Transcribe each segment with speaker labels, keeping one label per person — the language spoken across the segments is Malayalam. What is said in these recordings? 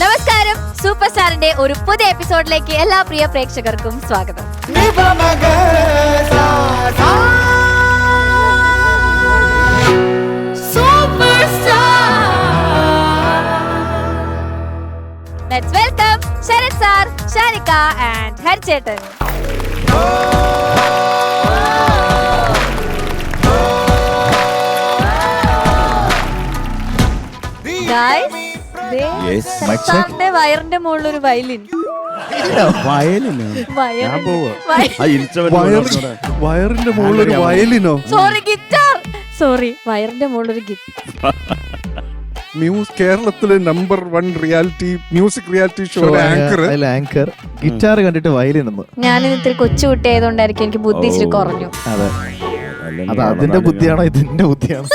Speaker 1: നമസ്കാരം, സൂപ്പർ സ്റ്റാറിന്റെ ഒരു പുതിയ എപ്പിസോഡിലേക്ക് എല്ലാ പ്രിയ പ്രേക്ഷകർക്കും സ്വാഗതം. Let's welcome Sharat sir, Sharika and Harchetan. Guys, സാറിന്റെ വയറിന്റെ മുകളിൽ ഒരു വയലിൻ.
Speaker 2: വയറിന്റെ മുകളിൽ വയലിനോ?
Speaker 1: Sorry, guitar. സോറി, വയറിന്റെ മുകളിൽ ഒരു ഗിറ്റാർ.
Speaker 2: കേരളത്തിലെ number 1 music reality show
Speaker 3: anchor guitar കണ്ടിട്ട് വയലിൻ.
Speaker 1: ഞാനിത് ഇത്തിരി കൊച്ചുകുട്ടി ആയതുകൊണ്ടായിരിക്കും എനിക്ക് ബുദ്ധി ഇച്ചിരി കുറഞ്ഞു.
Speaker 3: അതെ, അത് അതിന്റെ ബുദ്ധിയാണോ ഇതിന്റെ ബുദ്ധിയാണോ?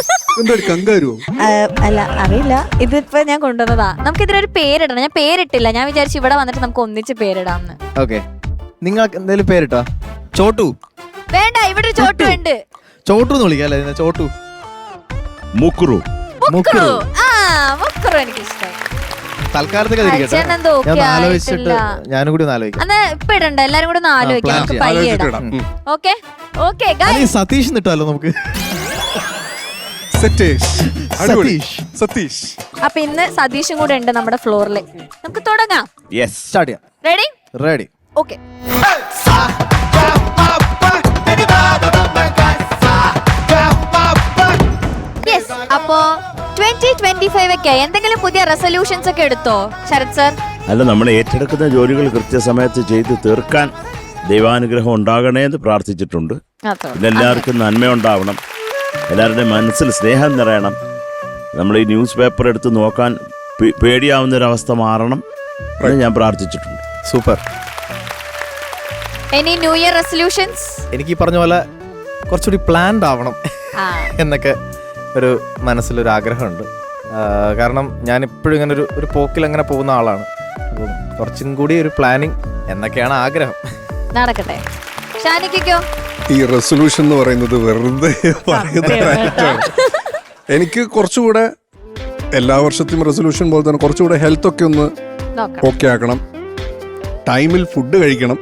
Speaker 1: അല്ല, അറിയില്ല. ഇതിപ്പോ ഞാൻ കൊണ്ടുവന്നതാ. നമുക്ക് ഇതിനൊരു പേരിടണം. ഞാൻ പേരിട്ടില്ല. ഞാൻ വിചാരിച്ചു ഇവിടെ വന്നിട്ട് നമുക്ക് ഒന്നിച്ച് പേരിടാന്ന്.
Speaker 3: ഓക്കെ, നിങ്ങൾക്ക് എന്തെങ്കിലും പേരിട്ടോ? ചോട്ടു
Speaker 1: വേണ്ട, ഇവിടെ ഒരു ചോട്ടു ഉണ്ട്.
Speaker 3: ചോട്ടു എന്ന് വിളിക്കാല്ലേ? ചോട്ടു,
Speaker 2: മുക്കുറു.
Speaker 1: മുക്കുറു എനിക്ക് ഇഷ്ടം.
Speaker 3: തൽക്കാലത്തേക്ക് ആലോചിച്ചിട്ട് ഞാനും കൂടി ആലോചിക്കാം.
Speaker 1: അന്ന് ഇപ്പൊ ഇടണ്ട, എല്ലാരും കൂടി ഒന്ന് ആലോചിക്കാം. നമുക്ക് പയ്യെ ഇടാം. Okay okay.
Speaker 3: സതീഷ് ഇട്ടാലോ നമുക്ക്?
Speaker 2: സതീഷ്.
Speaker 1: അപ്പൊ ഇന്ന് സതീഷും കൂടെ ഉണ്ട് നമ്മുടെ ഫ്ലോറിൽ. നമുക്ക് തുടങ്ങാം. റെഡി?
Speaker 3: റെഡി.
Speaker 1: ഓക്കെ. അപ്പോ 2025 ഒക്കെ എന്തെങ്കിലും പുതിയ റെസൊല്യൂഷൻസ് ഒക്കെ എടുത്തോ ശരത് സർ?
Speaker 4: അല്ല, നമ്മൾ ഏറ്റെടുക്കുന്ന ജോലികൾ കൃത്യസമയത്ത് ചെയ്ത് തീർക്കാൻ ദൈവാനുഗ്രഹം ഉണ്ടാകണേ എന്ന് പ്രാർത്ഥിച്ചിട്ടുണ്ട്. എല്ലാവർക്കും നന്മയുണ്ടാവണം, എല്ലാവരുടെയും മനസ്സിൽ സ്നേഹം നിറയണം. നമ്മൾ ഈ ന്യൂസ് പേപ്പർ എടുത്ത് നോക്കാൻ പേടിയാവുന്നൊരവസ്ഥ മാറണം എന്ന് ഞാൻ പ്രാർത്ഥിച്ചിട്ടുണ്ട്.
Speaker 3: Super.
Speaker 1: Any new year resolutions?
Speaker 3: എനിക്ക് ഈ പറഞ്ഞ പോലെ കുറച്ചുകൂടി പ്ലാൻഡ് ആവണം എന്നൊക്കെ ഒരു മനസ്സിലൊരു ആഗ്രഹമുണ്ട്. കാരണം ഞാൻ ഇപ്പോഴും ഇങ്ങനെ ഒരു പോക്കിൽ അങ്ങനെ പോകുന്ന ആളാണ്. അപ്പം കുറച്ചും കൂടി ഒരു പ്ലാനിങ് എന്നൊക്കെയാണ് ആഗ്രഹം.
Speaker 1: നടക്കട്ടെ. ഷാനിക്കോ?
Speaker 2: ഈ റെസൊല്യൂഷൻ എന്ന് പറയുന്നത് വെറുതെ പറയുന്നതാണ്. എനിക്ക് കുറച്ചുകൂടെ എല്ലാ വർഷത്തെയും റെസൊല്യൂഷൻ പോലെ തന്നെ കുറച്ചുകൂടെ ഹെൽത്ത് ഒക്കെ ഒന്ന് ഓക്കെ ആക്കണം, ടൈമിൽ ഫുഡ് കഴിക്കണം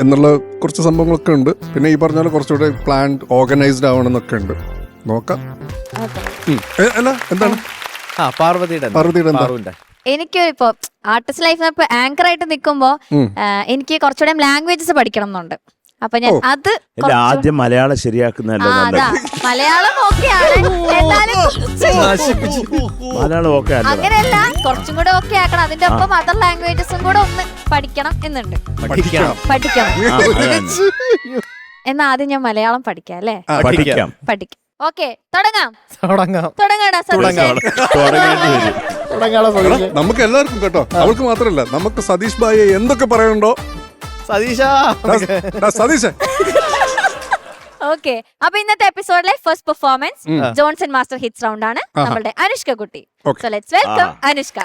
Speaker 2: എന്നുള്ള കുറച്ച് സംഭവങ്ങളൊക്കെ ഉണ്ട്. പിന്നെ ഈ പറഞ്ഞ പോലെ കുറച്ചുകൂടെ പ്ലാൻഡ് ഓർഗനൈസ്ഡ് ആവണം എന്നൊക്കെ ഉണ്ട്. നോക്കാം. അല്ല, എന്താണ് പാർവതിയുടെ?
Speaker 1: എനിക്ക് ഇപ്പൊ ആർട്ടിസ്റ്റ് ലൈഫ് ആങ്കർ ആയിട്ട് നിൽക്കുമ്പോ എനിക്ക് കുറച്ചുകൂടെ ലാംഗ്വേജസ് പഠിക്കണം എന്നുണ്ട്. അപ്പൊ ഞാൻ അത്
Speaker 4: ആദ്യം മലയാളം ശരിയാക്കുന്നതല്ലോ നല്ലത്.
Speaker 1: മലയാളം ഓക്കെയാണ്,
Speaker 4: മലയാളം ഓക്കെ
Speaker 1: അങ്ങനെയല്ല, കുറച്ചും കൂടെ ഓക്കെ ആക്കണം. അതിന്റെ ഒപ്പം അതർ ലാംഗ്വേജസും കൂടെ ഒന്ന് പഠിക്കണം എന്നുണ്ട്. പഠിക്കണം. എന്നാ ആദ്യം ഞാൻ മലയാളം പഠിക്കാം അല്ലേ?
Speaker 4: പഠിക്കാം.
Speaker 1: ഓക്കെ, തുടങ്ങാം.
Speaker 2: നമുക്ക് എല്ലാവർക്കും കേട്ടോ, അവൾക്ക് മാത്രല്ല, നമുക്ക് സതീഷ് ഭായി എന്തൊക്കെ പറയണ്ടോ. സതീഷ്.
Speaker 1: ഓക്കെ, അപ്പൊ ഇന്നത്തെ എപ്പിസോഡിലെ first performance Johnson master hits round ആണ്. നമ്മളുടെ അനുഷ്ക കുട്ടി. So let's welcome Anushka.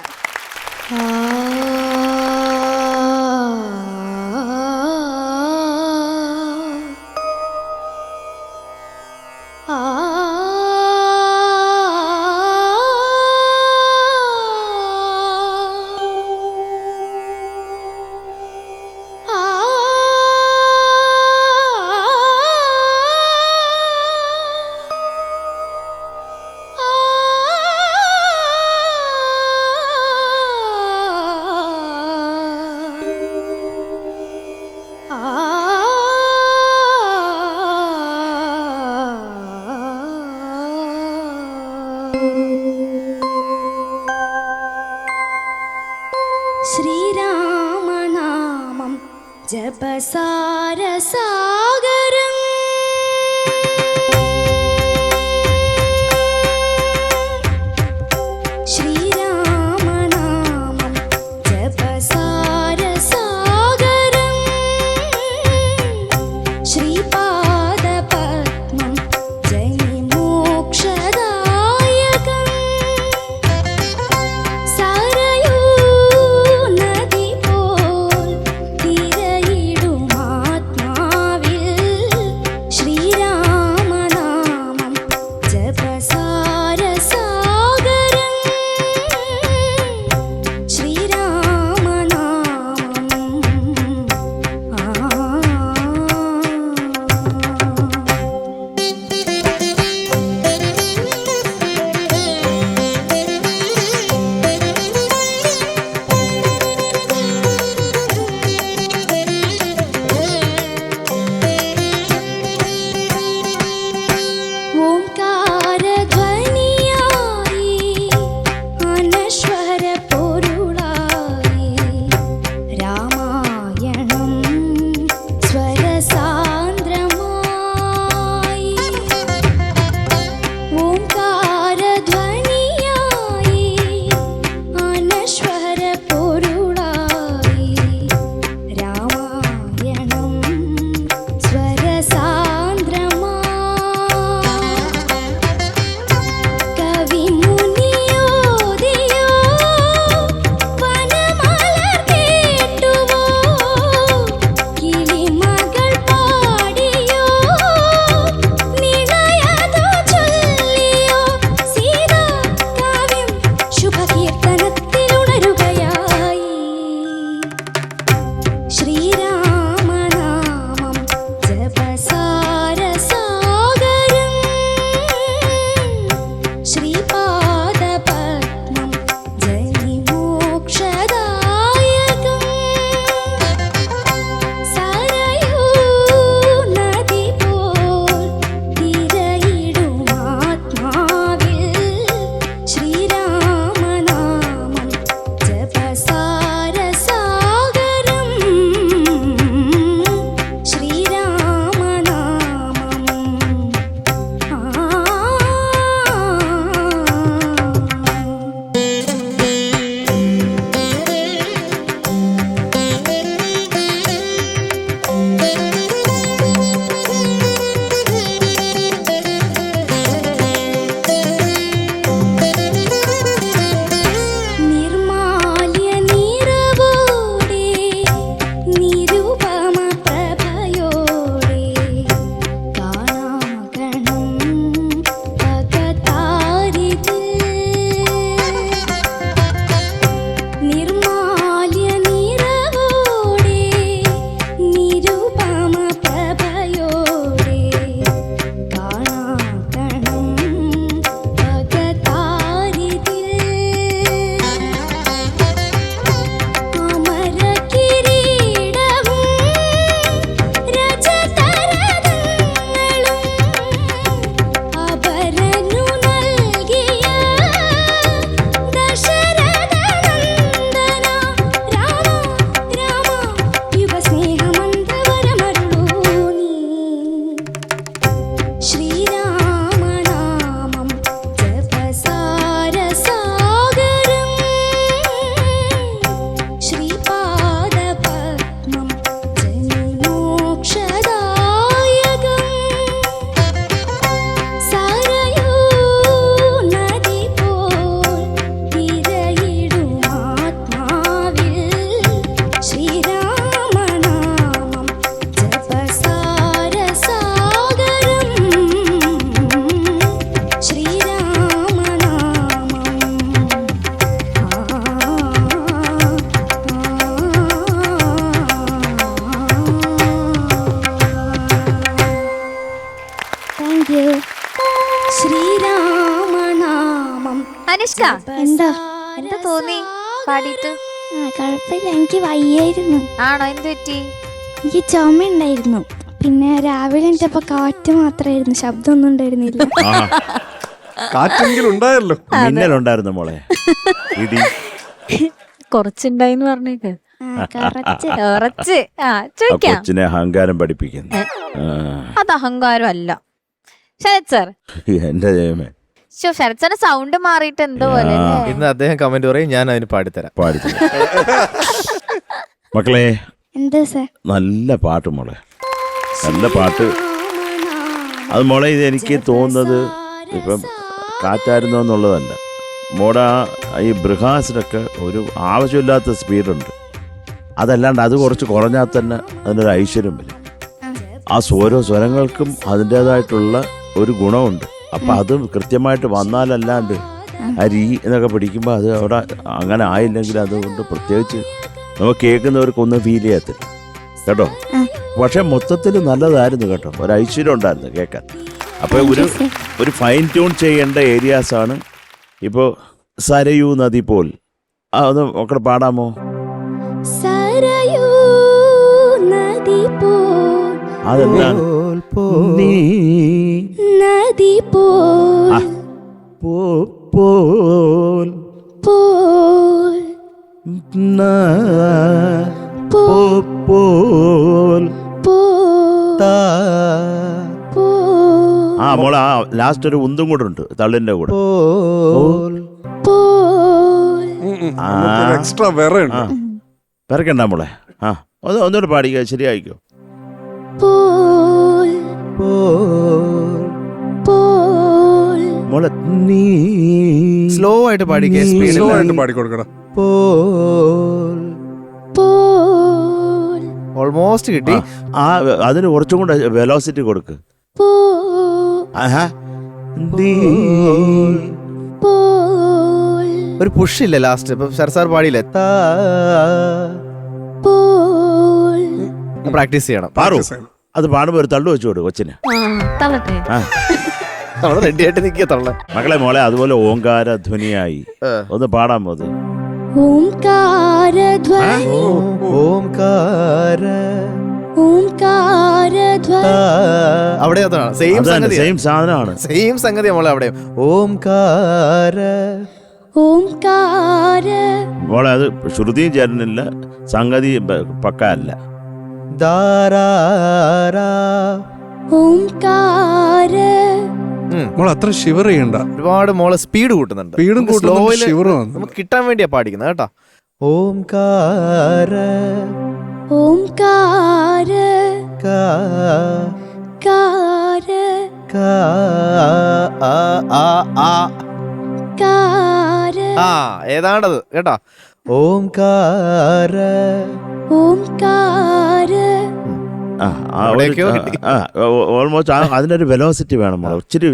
Speaker 5: ശ്രീരാമനാമം ജപസാരസാഗരം ശ്രീരാമനാമം ജപസാരസാഗരം ശ്രീപാദപദ്മം ജയമോക്ഷദായകം സരയൂ നദി പോൽ തിരയിടുമാത്മാവിൽ
Speaker 1: എന്താ എന്താ തോന്നി പാടിയിട്ട്?
Speaker 6: കുഴപ്പമില്ല, എനിക്ക് വയ്യായിരുന്നു.
Speaker 1: ആണോ? എന്ത് പറ്റി?
Speaker 6: എനിക്ക് ചുമ ഉണ്ടായിരുന്നു. പിന്നെ രാവിലെ എണീറ്റപ്പോ കാറ്റ് മാത്രമായിരുന്നു, ശബ്ദമൊന്നും ഉണ്ടായിരുന്നില്ല.
Speaker 2: കാറ്റെങ്കിലും ഉണ്ടായല്ലോ.
Speaker 4: മിന്നലുണ്ടായിരുന്നു മോളെ, ഇടി.
Speaker 1: കുറച്ചുണ്ടായിന്ന് പറഞ്ഞേക്ക്.
Speaker 6: കുറച്ച്
Speaker 1: കുറച്ച്.
Speaker 4: ആ
Speaker 1: ചോദിക്കാം.
Speaker 4: കൊച്ചിനെ അഹങ്കാരം പഠിപ്പിക്കുന്നു.
Speaker 1: അത് അഹങ്കാരം അല്ല. ശരത് സർ,
Speaker 4: എന്റെ ദൈവമേ,
Speaker 1: ശരത് സാറിന്റെ സൗണ്ട് മാറിയിട്ട് എന്തോ പോലെ അല്ലേ?
Speaker 3: ഇന്ന് അദ്ദേഹം കമന്റ് പറയും, ഞാൻ അതിന് പാടിത്തരാം.
Speaker 4: പാടിച്ചു. മക്കളെ,
Speaker 6: എന്താ സാർ?
Speaker 4: നല്ല പാട്ട് മോളെ, നല്ല പാട്ട്. അത് മോളെ, ഇത് എനിക്ക് തോന്നുന്നത് ഇപ്പം കാറ്റായിരുന്നോ എന്നുള്ളതല്ല. മോടെ ഈ ബൃഹാസിനൊക്കെ ഒരു ആവശ്യമില്ലാത്ത സ്പീഡുണ്ട്. അതല്ലാണ്ട് അത് കുറച്ച് കുറഞ്ഞാൽ തന്നെ അതിനൊരു ഐശ്വര്യം വരും. ആ ഓരോ സ്വരങ്ങൾക്കും അതിൻ്റെതായിട്ടുള്ള ഒരു ഗുണമുണ്ട്. അപ്പം അത് കൃത്യമായിട്ട് വന്നാലല്ലാണ്ട് അരി എന്നൊക്കെ പിടിക്കുമ്പോൾ അത് അവിടെ അങ്ങനെ ആയില്ലെങ്കിൽ അതുകൊണ്ട് പ്രത്യേകിച്ച് നമുക്ക് കേൾക്കുന്നവർക്കൊന്നും ഫീൽ ചെയ്യത്തില്ല കേട്ടോ. പക്ഷെ മൊത്തത്തിൽ നല്ലതായിരുന്നു കേട്ടോ, ഒരു ഐശ്വര്യം ഉണ്ടായിരുന്നു കേൾക്കാൻ. അപ്പോൾ ഒരു ഫൈൻ ട്യൂൺ ചെയ്യേണ്ട ഏരിയാസാണ്. ഇപ്പോൾ സരയൂ നദി പോൽ ഒന്ന് ഒക്കെ പാടാമോ?
Speaker 6: സരയൂ നദി പോൽ,
Speaker 4: അതെന്താണ്? നീ
Speaker 6: നദി പോൽ,
Speaker 4: പോൽ
Speaker 6: പോൽ,
Speaker 4: പോൽ.
Speaker 6: പോൽ,
Speaker 4: ആ മോളെ, ആ ലാസ്റ്റ് ഒരു ഉന്തും കൂടെ ഉണ്ട് തള്ളിന്റെ കൂടെ.
Speaker 6: പോൽ.
Speaker 2: എക്സ്ട്രാ വേറെ ഉണ്ട്.
Speaker 4: പിറക്കണ്ട മോളെ. ആ ഒന്നുകൂടെ പാടിക്കോ, ശരിയായിക്കോ.
Speaker 6: പോൽ, പോൽ,
Speaker 4: മോളെ നീ
Speaker 3: സ്ലോ ആയിട്ട് പാടിക്കേ,
Speaker 2: സ്ലോ
Speaker 3: സ്പീഡിൽ.
Speaker 2: ആയിട്ട് പാടിക്കൊടുക്കണം.
Speaker 6: പോൽ,
Speaker 3: ഓൾമോസ്റ്റ് കിട്ടി.
Speaker 4: ആ അതിന് കുറച്ചും കൂടെ വെലോസിറ്റി കൊടുക്ക്.
Speaker 6: പോൽ,
Speaker 4: ആഹാ. നീ
Speaker 6: പോൽ,
Speaker 3: ഒരു പുഷ് ഇല്ല ലാസ്റ്റ്. ഇപ്പൊ സർസാർ പാടിയില്ലേ,
Speaker 6: പോൽ.
Speaker 3: പ്രാക്ടീസ് ചെയ്യണം.
Speaker 4: പാറു, അത് പാടുമ്പോ ഒരു തള്ളു വെച്ചു കൊടുക്കും കൊച്ചിന്.
Speaker 1: തള്ളട്ടെ.
Speaker 4: ആ
Speaker 3: നമ്മൾ റെഡി ആയിട്ട് നിൽക്കുക തള്ള.
Speaker 4: മക്കളെ, മോളെ അതുപോലെ ഓങ്കാര ധ്വനിയായി ഒന്ന് പാടാമോ? അത്
Speaker 6: ഓംകാരധ്വനി,
Speaker 3: ഓംകാര
Speaker 6: ഓംകാരധ്വനി,
Speaker 3: അവിടെ അതാണ് സെയിം സംഗതി,
Speaker 4: സെയിം സാധനമാണ്.
Speaker 3: സെയിം സംഗതി നമ്മളെ അവിടെ. ഓംകാര
Speaker 6: ഓംകാര,
Speaker 4: മോളെ അത് ശ്രുതിയും ചേരുന്നില്ല, സംഗതി പക്ക അല്ല.
Speaker 3: ദാരാരാ.
Speaker 6: ഓംകാര,
Speaker 2: മോൾ അത്ര ഷിവർ ചെയ്യണ്ട.
Speaker 3: ഒരുപാട് മോളെ സ്പീഡ് കൂട്ടുന്നുണ്ട്.
Speaker 2: സ്പീഡും
Speaker 3: സ്ലോയില്
Speaker 2: ഷിവറും
Speaker 3: നമുക്ക് കിട്ടാൻ വേണ്ടിയാ പാടിക്കുന്നത് കേട്ടോ. ഓംകാര
Speaker 6: ഓംകാര, കാര, കാര,
Speaker 3: ആ ഏതാണ്ടത് കേട്ടോ. ഓംകാര.
Speaker 6: ഓംകാര,
Speaker 4: ഓൾമോസ്റ്റ് അതിനൊരു വെലോസിറ്റി വേണം മോളെ, ഒത്തിരി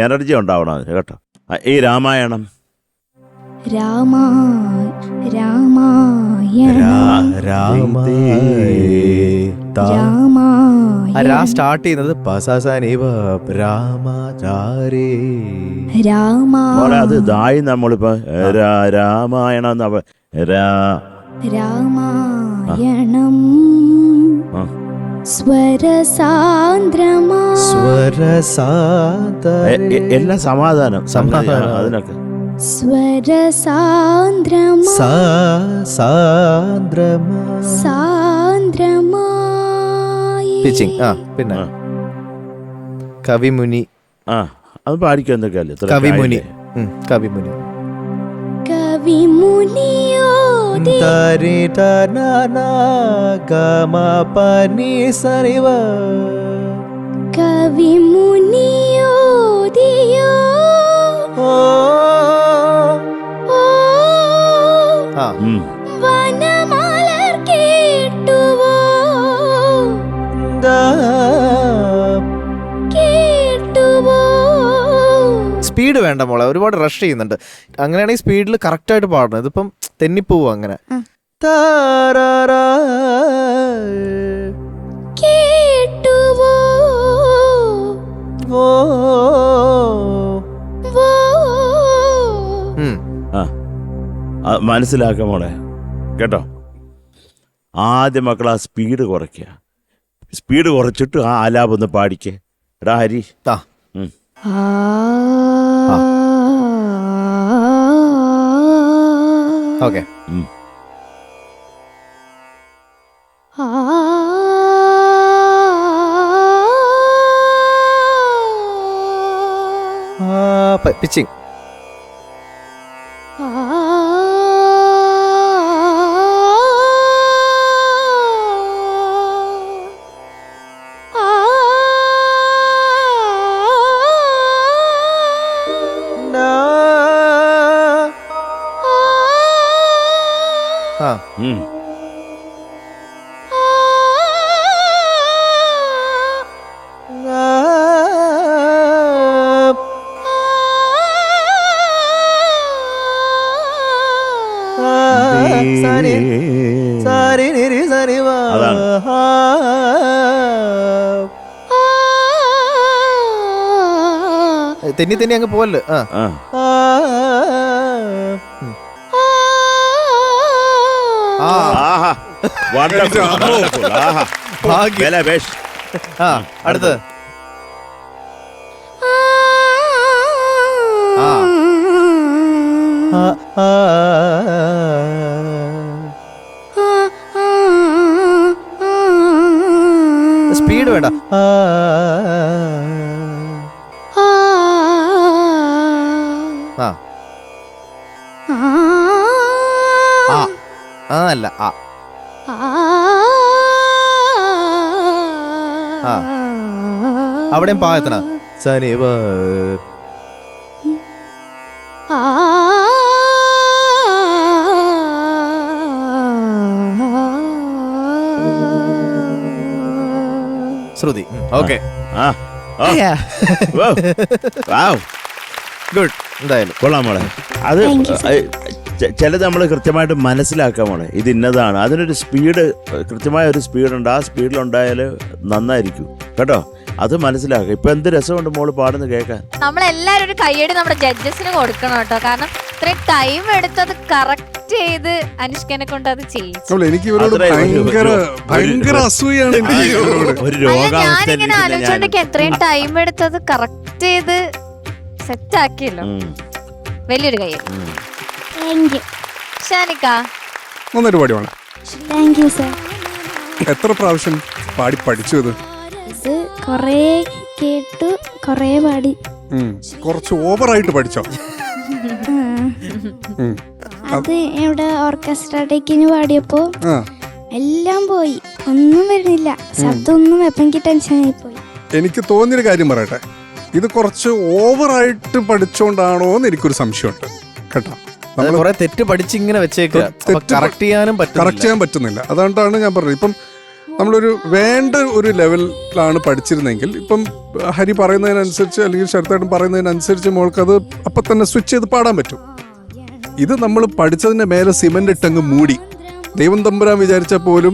Speaker 4: എനർജി ഉണ്ടാവണം അതിന് കേട്ടോ. ഈ രാമായണം,
Speaker 6: രാമായണം,
Speaker 3: സ്റ്റാർട്ട് ചെയ്യുന്നത്
Speaker 4: മോളെ അത് ദായി നമ്മളിപ്പോ രാമായണം
Speaker 6: രാമായണം, സ്വരസാന്ദ്രമാ,
Speaker 4: എല്ലാം സമാധാനം അതിനൊക്കെ.
Speaker 6: സ്വരസാന്ദ്രമാ, സാന്ദ്രമായി.
Speaker 3: പിച്ചിങ്. ആ പിന്നെ കവിമുനി.
Speaker 4: ആ അത് പാടിക്കും എന്തൊക്കെയല്ലേ.
Speaker 3: കവിമുനി. കവിമുനി.
Speaker 6: കവിമുനിയോതി, കവിമുനിയോദിയോ, വനമലർ കേട്ടുവോ, കേട്ടുവോ.
Speaker 3: സ്പീഡ് വേണ്ട മോളെ, ഒരുപാട് റഷ് ചെയ്യുന്നുണ്ട്. അങ്ങനെയാണെങ്കിൽ സ്പീഡിൽ കറക്റ്റ് ആയിട്ട് പാടണം. ഇതിപ്പം തെന്നിപ്പോവും അങ്ങനെ.
Speaker 6: കേട്ടുവോ, വോ,
Speaker 4: മനസ്സിലാക്കാം മോളെ കേട്ടോ. ആദ്യം മക്കൾ ആ സ്പീഡ് കുറയ്ക്കുക. സ്പീഡ് കുറച്ചിട്ട് ആ ആലാപം ഒന്ന് പാടിക്കേ. എടാ ഹരി. ഉം.
Speaker 3: ഓക്കെ. പിച്ചിങ്.
Speaker 4: ഉം.
Speaker 3: തെന്നി തെന്നി അങ്ങ് പോവല്ലോ.
Speaker 4: ആഹാ wonderful, wonderful. ആഹാ ബേഷ്.
Speaker 3: അടുത്ത്. സ്പീഡ് വേണ്ട. അല്ല അവിടെയും പായത്തന സനിവ. ശ്രുതി. Okay good. എന്തായാലും
Speaker 4: കൊള്ളാം മോളെ. അത് ചിലത് നമ്മൾ കൃത്യമായിട്ട് മനസ്സിലാക്കാം മോളെ. ഇത് ഇന്നതാണ്. അതിനൊരു സ്പീഡ്, കൃത്യമായ ഒരു സ്പീഡുണ്ട്. ആ സ്പീഡിലുണ്ടായാൽ നന്നായിരിക്കും കേട്ടോ. അത് മനസ്സിലാക്കുക. ഇപ്പൊ എന്ത് രസമുണ്ട് മോള് പാടുന്ന കേൾക്കാൻ.
Speaker 1: നമ്മളെല്ലാരും ഒരു കയ്യടി നമ്മുടെ ജഡ്ജസിന് കൊടുക്കണം കേട്ടോ. കാരണം ഇത്രയും ടൈം എടുത്തത് കറക്റ്റ് ചെയ്ത് അനുഷ്കനെ കൊണ്ട് അത് ചെയ്യിച്ചു.
Speaker 2: എനിക്ക് ഇവരോട് ഭയങ്കര അസൂയാണ്.
Speaker 4: ഒരു
Speaker 1: ഞാനിങ്ങനെ ആലോചിച്ചോണ്ടൊക്കെ എത്രയും ടൈം എടുത്തത് കറക്റ്റ് ചെയ്ത് സെറ്റ് ആക്കിയല്ലോ. വലിയൊരു കയ്യടി. ഷാനിക്ക
Speaker 2: നന്നായിട്ട് പാടിയാണ്.
Speaker 6: Thank you sir.
Speaker 2: എത്ര പ്രാവശ്യം പാടി പഠിച്ചു ഇത്?
Speaker 6: ഇത് കൊറേ കേട്ടു, കൊറേ പാടി.
Speaker 2: കുറച്ച് ഓവറായിട്ട് പഠിച്ചോ?
Speaker 6: അത് ഇവിടെ ഓർക്കസ്ട്ര ഡേക്കിന് പാടിയപ്പോ എല്ലാം പോയി, ഒന്നും വരുന്നില്ല, ശബ്ദം ഒന്നും എപ്പെങ്കിൽ ടെൻഷനായി പോയി.
Speaker 2: എനിക്ക് തോന്നിയൊരു കാര്യം പറയട്ടെ, ഇത് കുറച്ച് ഓവറായിട്ട് പഠിച്ചോണ്ടാണോ എന്ന് എനിക്കൊരു സംശയമുണ്ട് കേട്ടോ.
Speaker 3: കുറെ തെറ്റ് പഠിച്ചിങ്ങനെ വെച്ചേക്കുക, കറക്റ്റ് ചെയ്യാൻ
Speaker 2: പറ്റുന്നില്ല. അതുകൊണ്ടാണ് ഞാൻ പറഞ്ഞത്. ഇപ്പം നമ്മളൊരു വേണ്ട ഒരു ലെവലിലാണ് പഠിച്ചിരുന്നെങ്കിൽ ഇപ്പം ഹരി പറയുന്നതിനനുസരിച്ച് അല്ലെങ്കിൽ ശരത്തേട്ടൻ പറയുന്നതിനനുസരിച്ച് മോൾക്കത് അപ്പം തന്നെ സ്വിച്ച് ചെയ്ത് പാടാൻ പറ്റും. ഇത് നമ്മൾ പഠിച്ചതിൻ്റെ മേലെ സിമെന്റ് ഇട്ടങ്ങ് മൂടി. ദൈവം തമ്പുരാൻ വിചാരിച്ചാൽ പോലും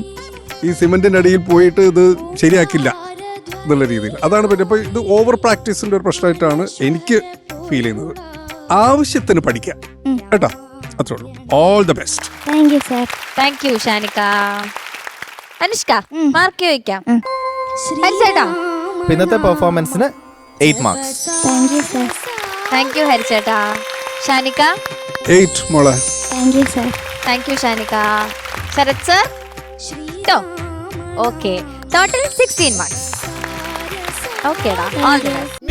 Speaker 2: ഈ സിമെന്റിന്റെ അടിയിൽ പോയിട്ട് ഇത് ശരിയാക്കില്ല എന്നുള്ള രീതിയിൽ അതാണ് പറ്റും. അപ്പോൾ ഇത് ഓവർ പ്രാക്ടീസിന്റെ ഒരു പ്രശ്നമായിട്ടാണ് എനിക്ക് ഫീൽ ചെയ്യുന്നത്. ആവശ്യത്തിന് പഠിക്കാം കേട്ടോ, അത്രേ ഉള്ളൂ. All the best.
Speaker 6: Thank you sir.
Speaker 1: Thank you Shanika. Anushka mark ചോദിക്കാം.
Speaker 3: ഇന്നത്തെ പെർഫോമൻസിന് 8 marks.
Speaker 6: Thank you sir.
Speaker 1: Thank you ഹരിച്ചേട്ടാ. ഷാനിക്ക
Speaker 2: 8 മോളെ.
Speaker 6: Thank you sir.
Speaker 1: Thank you Shanika. Sarath sir okay. Total 16 marks. ഓക്കേടാ. All the best.